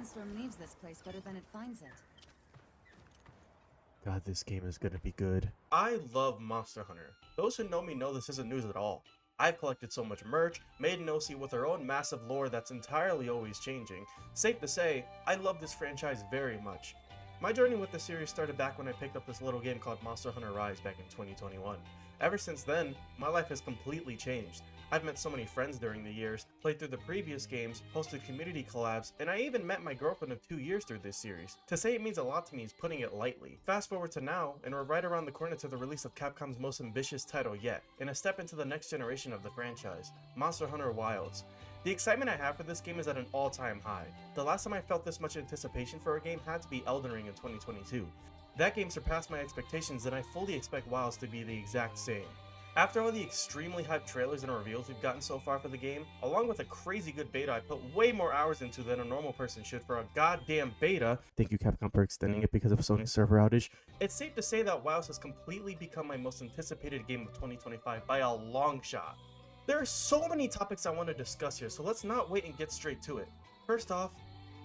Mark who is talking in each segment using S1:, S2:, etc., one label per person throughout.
S1: sandstorm leaves this place better than it finds it.
S2: God, this game is gonna be good. I love Monster Hunter. Those who know me know this isn't news at all. I've collected so much merch, made an OC with her own massive lore that's entirely always changing. Safe to say, I love this franchise very much. My journey with the series started back when I picked up this little game called Monster Hunter Rise back in 2021. Ever since then, my life has completely changed. I've met so many friends during the years, played through the previous games, hosted community collabs, and I even met my girlfriend of 2 years through this series. To say it means a lot to me is putting it lightly. Fast forward to now, and we're right around the corner to the release of Capcom's most ambitious title yet, and a step into the next generation of the franchise, Monster Hunter Wilds. The excitement I have for this game is at an all-time high. The last time I felt this much anticipation for a game had to be Elden Ring in 2022. That game surpassed my expectations, and I fully expect Wilds to be the exact same. After all the extremely hyped trailers and reveals we've gotten so far for the game, along with a crazy good beta I put way more hours into than a normal person should for a goddamn beta, thank you Capcom for extending it because of Sony's server outage, it's safe to say that WoW has completely become my most anticipated game of 2025 by a long shot. There are so many topics I want to discuss here, so let's not wait and get straight to it. First off,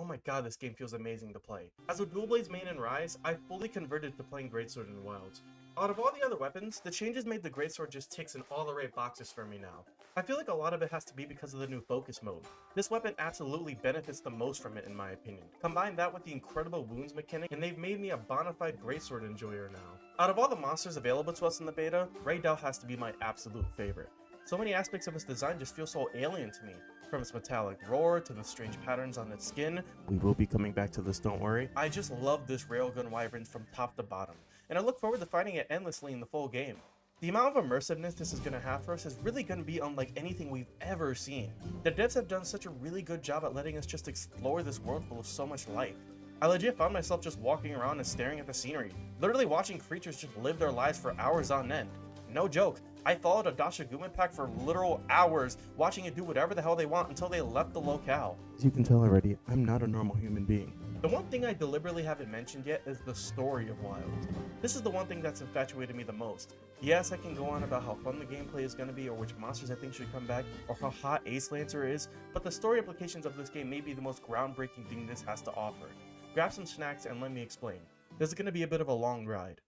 S2: oh my god, this game feels amazing to play. As a Dual Blades main in Rise, I fully converted to playing Greatsword in Wilds. Out of all the other weapons, the changes made the Greatsword just ticks in all the right boxes for me now. I feel like a lot of it has to be because of the new focus mode. This weapon absolutely benefits the most from it in my opinion. Combine that with the incredible wounds mechanic and they've made me a bona fide Greatsword enjoyer now. Out of all the monsters available to us in the beta, Raidou has to be my absolute favorite. So many aspects of its design just feel so alien to me. From its metallic roar to the strange patterns on its skin. We will be coming back to this, don't worry. I just love this railgun wyvern from top to bottom, and I look forward to fighting it endlessly in the full game. The amount of immersiveness this is going to have for us is really going to be unlike anything we've ever seen. The devs have done such a really good job at letting us just explore this world full of so much life. I legit found myself just walking around and staring at the scenery, literally watching creatures just live their lives for hours on end. No joke, I followed a Dasha Guman pack for literal hours, watching it do whatever the hell they want until they left the locale. As you can tell already, I'm not a normal human being. The one thing I deliberately haven't mentioned yet is the story of Wilds. This is the one thing that's infatuated me the most. Yes, I can go on about how fun the gameplay is going to be or which monsters I think should come back or how hot Ace Lancer is, but the story implications of this game may be the most groundbreaking thing this has to offer. Grab some snacks and let me explain. This is going to be a bit of a long ride.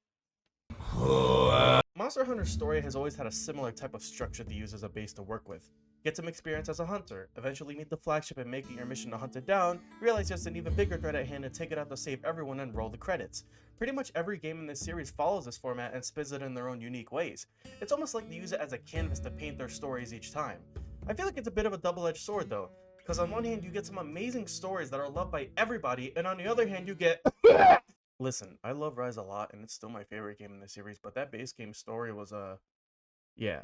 S2: Monster Hunter's story has always had a similar type of structure to use as a base to work with. Get some experience as a hunter, eventually meet the flagship and make it your mission to hunt it down, realize there's an even bigger threat at hand and take it out to save everyone and roll the credits. Pretty much every game in this series follows this format and spins it in their own unique ways. It's almost like they use it as a canvas to paint their stories each time. I feel like it's a bit of a double-edged sword though, because on one hand you get some amazing stories that are loved by everybody, and on the other hand you get Listen, I love Rise a lot, and it's still my favorite game in the series, but that base game story was, yeah.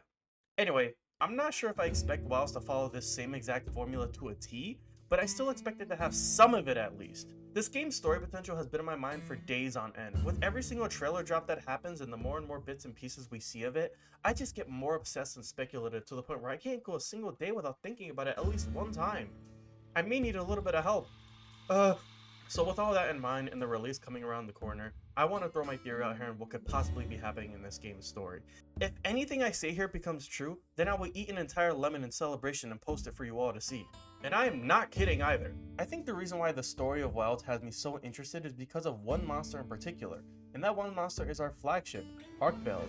S2: Anyway, I'm not sure if I expect WoWs to follow this same exact formula to a T, but I still expect it to have some of it at least. This game's story potential has been in my mind for days on end. With every single trailer drop that happens and the more and more bits and pieces we see of it, I just get more obsessed and speculative to the point where I can't go a single day without thinking about it at least one time. I may need a little bit of help. So with all that in mind and the release coming around the corner, I want to throw my theory out here on what could possibly be happening in this game's story. If anything I say here becomes true, then I will eat an entire lemon in celebration and post it for you all to see. And I am not kidding either. I think the reason why the story of Wilds has me so interested is because of one monster in particular, and that one monster is our flagship, Arkveld.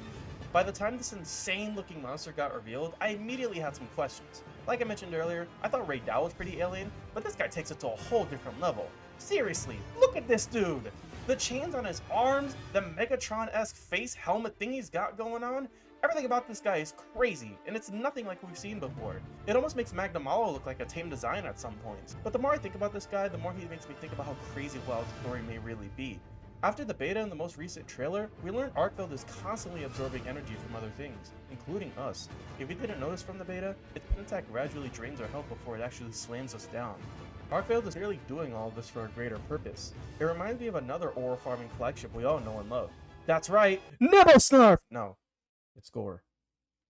S2: By the time this insane looking monster got revealed, I immediately had some questions. Like I mentioned earlier, I thought Raidou was pretty alien, but this guy takes it to a whole different level. Seriously, look at this dude! The chains on his arms, the Megatron-esque face helmet thing he's got going on, everything about this guy is crazy, and it's nothing like we've seen before. It almost makes Magnamalo look like a tame design at some points. But the more I think about this guy, the more he makes me think about how crazy Wild's story may really be. After the beta and the most recent trailer, we learned Arkveld is constantly absorbing energy from other things, including us. If you didn't notice from the beta, its pin attack gradually drains our health before it actually slams us down. Arkveld is clearly doing all of this for a greater purpose. It reminds me of another ore farming flagship we all know and love. That's right, Nibblesnarf! No, it's Gore.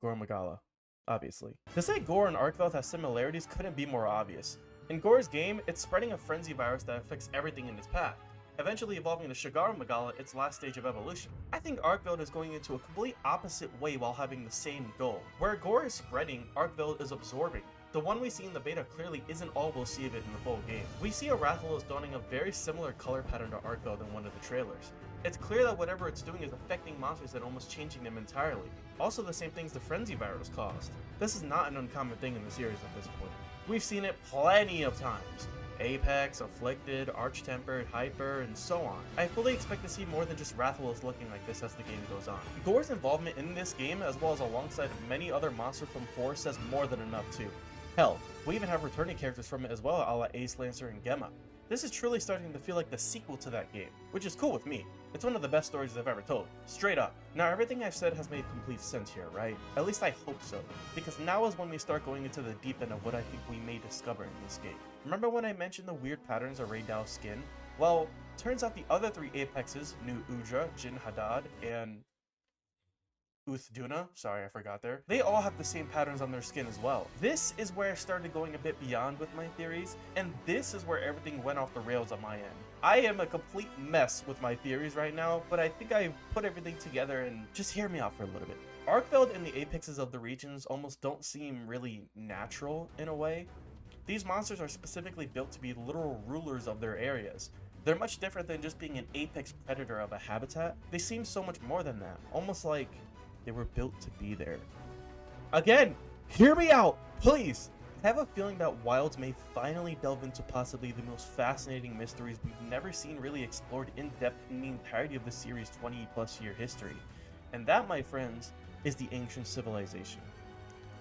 S2: Gore Magala, obviously. To say Gore and Arkveld have similarities couldn't be more obvious. In Gore's game, it's spreading a frenzy virus that affects everything in its path, eventually evolving to Shigara Magala, its last stage of evolution. I think Arkveld is going into a complete opposite way while having the same goal. Where Gore is spreading, Arkveld is absorbing. The one we see in the beta clearly isn't all we'll see of it in the full game. We see a Rathalos donning a very similar color pattern to Arco than one of the trailers. It's clear that whatever it's doing is affecting monsters and almost changing them entirely. Also the same things the Frenzy virus caused. This is not an uncommon thing in the series at this point. We've seen it plenty of times. Apex, Afflicted, Arch-Tempered, Hyper, and so on. I fully expect to see more than just Rathalos looking like this as the game goes on. Gore's involvement in this game, as well as alongside many other monsters from 4, says more than enough too. Hell, we even have returning characters from it as well, a la Ace Lancer and Gemma. This is truly starting to feel like the sequel to that game, which is cool with me. It's one of the best stories I've ever told, straight up. Now everything I've said has made complete sense here, right? At least I hope so, because now is when we start going into the deep end of what I think we may discover in this game. Remember when I mentioned the weird patterns of Raydao's skin? Well, turns out the other 3 Apexes, New Udra, Jin Haddad, and Uthduna, sorry I forgot there, they all have the same patterns on their skin as well. This is where I started going a bit beyond with my theories, and this is where everything went off the rails on my end. I am a complete mess with my theories right now, but I think I put everything together, and just hear me out for a little bit. Arkveld and the apexes of the regions almost don't seem really natural in a way. These monsters are specifically built to be literal rulers of their areas. They're much different than just being an apex predator of a habitat. They seem so much more than that, almost like they were built to be there. Again, hear me out, please! I have a feeling that Wilds may finally delve into possibly the most fascinating mysteries we've never seen really explored in depth in the entirety of the series' 20+ year history. And that, my friends, is the Ancient Civilization.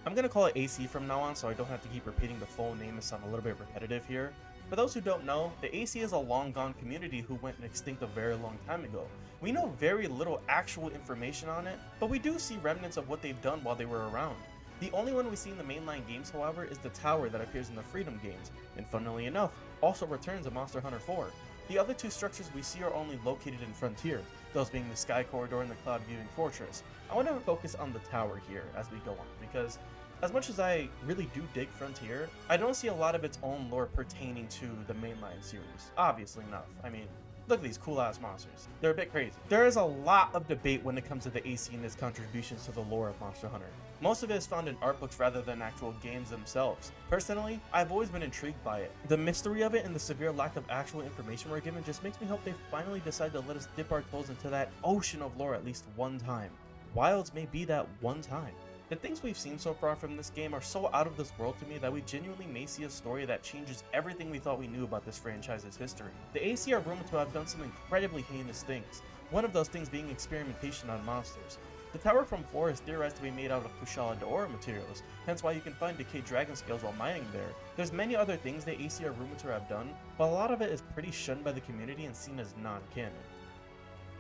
S2: I'm gonna call it AC from now on so I don't have to keep repeating the full name as I'm a little bit repetitive here. For those who don't know, the AC is a long gone community who went extinct a very long time ago. We know very little actual information on it, but we do see remnants of what they've done while they were around. The only one we see in the mainline games, however, is the tower that appears in the Freedom games, and funnily enough, also returns in Monster Hunter 4. The other 2 structures we see are only located in Frontier, those being the Sky Corridor and the Cloud Viewing Fortress. I want to focus on the tower here as we go on, because as much as I really do dig Frontier, I don't see a lot of its own lore pertaining to the mainline series. Obviously enough. I mean, look at these cool ass monsters. They're a bit crazy. There is a lot of debate when it comes to the AC and its contributions to the lore of Monster Hunter. Most of it is found in art books rather than actual games themselves. Personally, I've always been intrigued by it. The mystery of it and the severe lack of actual information we're given just makes me hope they finally decide to let us dip our toes into that ocean of lore at least one time. Wilds may be that one time. The things we've seen so far from this game are so out of this world to me that we genuinely may see a story that changes everything we thought we knew about this franchise's history. The AC are rumored to have done some incredibly heinous things, one of those things being experimentation on monsters. The tower from 4 is theorized to be made out of Kushala Daora materials, hence why you can find decayed dragon scales while mining there. There's many other things the AC are rumored to have done, but a lot of it is pretty shunned by the community and seen as non-canon.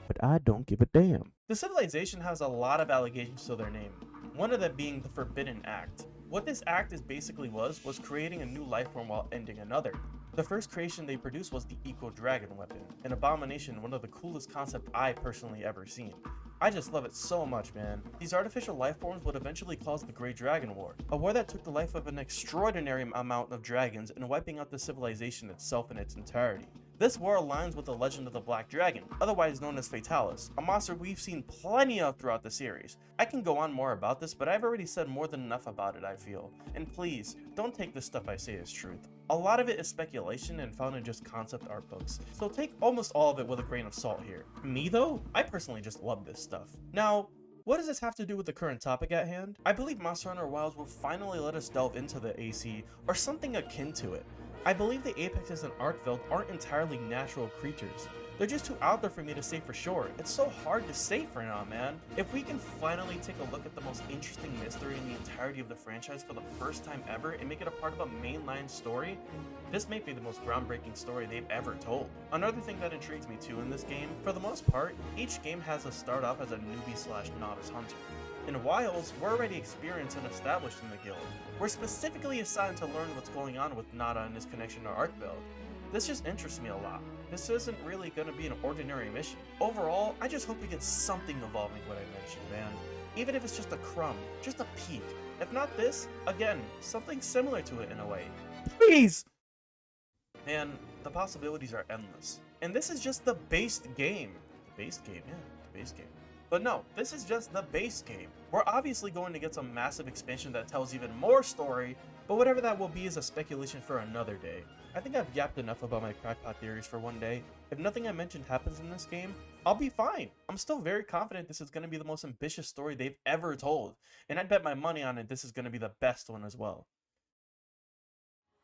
S2: But I don't give a damn. The civilization has a lot of allegations to their name, one of them being the Forbidden Act. What this act was creating a new life form while ending another. The first creation they produced was the Eco Dragon weapon, an abomination, one of the coolest concepts I personally ever seen. I just love it so much, man. These artificial life forms would eventually cause the Great Dragon War, a war that took the life of an extraordinary amount of dragons and wiping out the civilization itself in its entirety. This war aligns with the legend of the Black Dragon, otherwise known as Fatalis, a monster we've seen plenty of throughout the series. I can go on more about this, but I've already said more than enough about it, I feel. And please, don't take this stuff I say as truth. A lot of it is speculation and found in just concept art books, so take almost all of it with a grain of salt here. Me though, I personally just love this stuff. Now, what does this have to do with the current topic at hand? I believe Monster Hunter Wilds will finally let us delve into the AC, or something akin to it. I believe the apexes in Arkveld aren't entirely natural creatures. They're just too out there for me to say for sure. It's so hard to say for now, man. If we can finally take a look at the most interesting mystery in the entirety of the franchise for the first time ever and make it a part of a mainline story, this may be the most groundbreaking story they've ever told. Another thing that intrigues me too in this game, for the most part, each game has us start off as a newbie/novice hunter. In Wilds, we're already experienced and established in the guild. We're specifically assigned to learn what's going on with Nada and his connection to Arkveld. This just interests me a lot. This isn't really going to be an ordinary mission. Overall, I just hope we get something involving what I mentioned, man. Even if it's just a crumb, just a peek. If not this, again, something similar to it in a way. Please! Man, the possibilities are endless. And this is just the base game. The base game, yeah, the base game. But no, this is just the base game. We're obviously going to get some massive expansion that tells even more story, but whatever that will be is a speculation for another day. I think I've yapped enough about my crackpot theories for one day. If nothing I mentioned happens in this game, I'll be fine. I'm still very confident this is going to be the most ambitious story they've ever told, and I'd bet my money on it this is going to be the best one as well.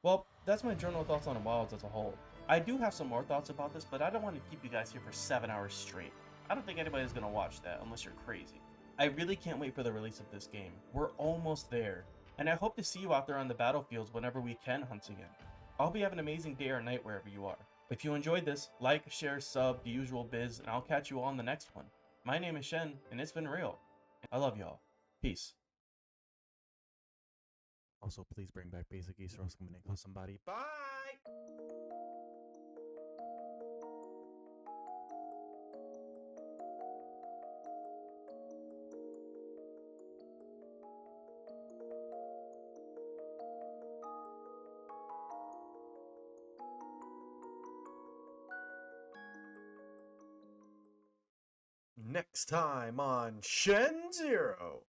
S2: Well, that's my general thoughts on Wilds as a whole. I do have some more thoughts about this, but I don't want to keep you guys here for 7 hours straight. I don't think anybody's going to watch that unless you're crazy. I really can't wait for the release of this game. We're almost there, and I hope to see you out there on the battlefields whenever we can once again. I hope you have an amazing day or night wherever you are. If you enjoyed this, like, share, sub, the usual biz, and I'll catch you all on the next one. My name is Shen, and it's been real. I love y'all. Peace. Also, please bring back basic geese or else I'm gonna kill somebody. Bye! Next time on Shen Zero.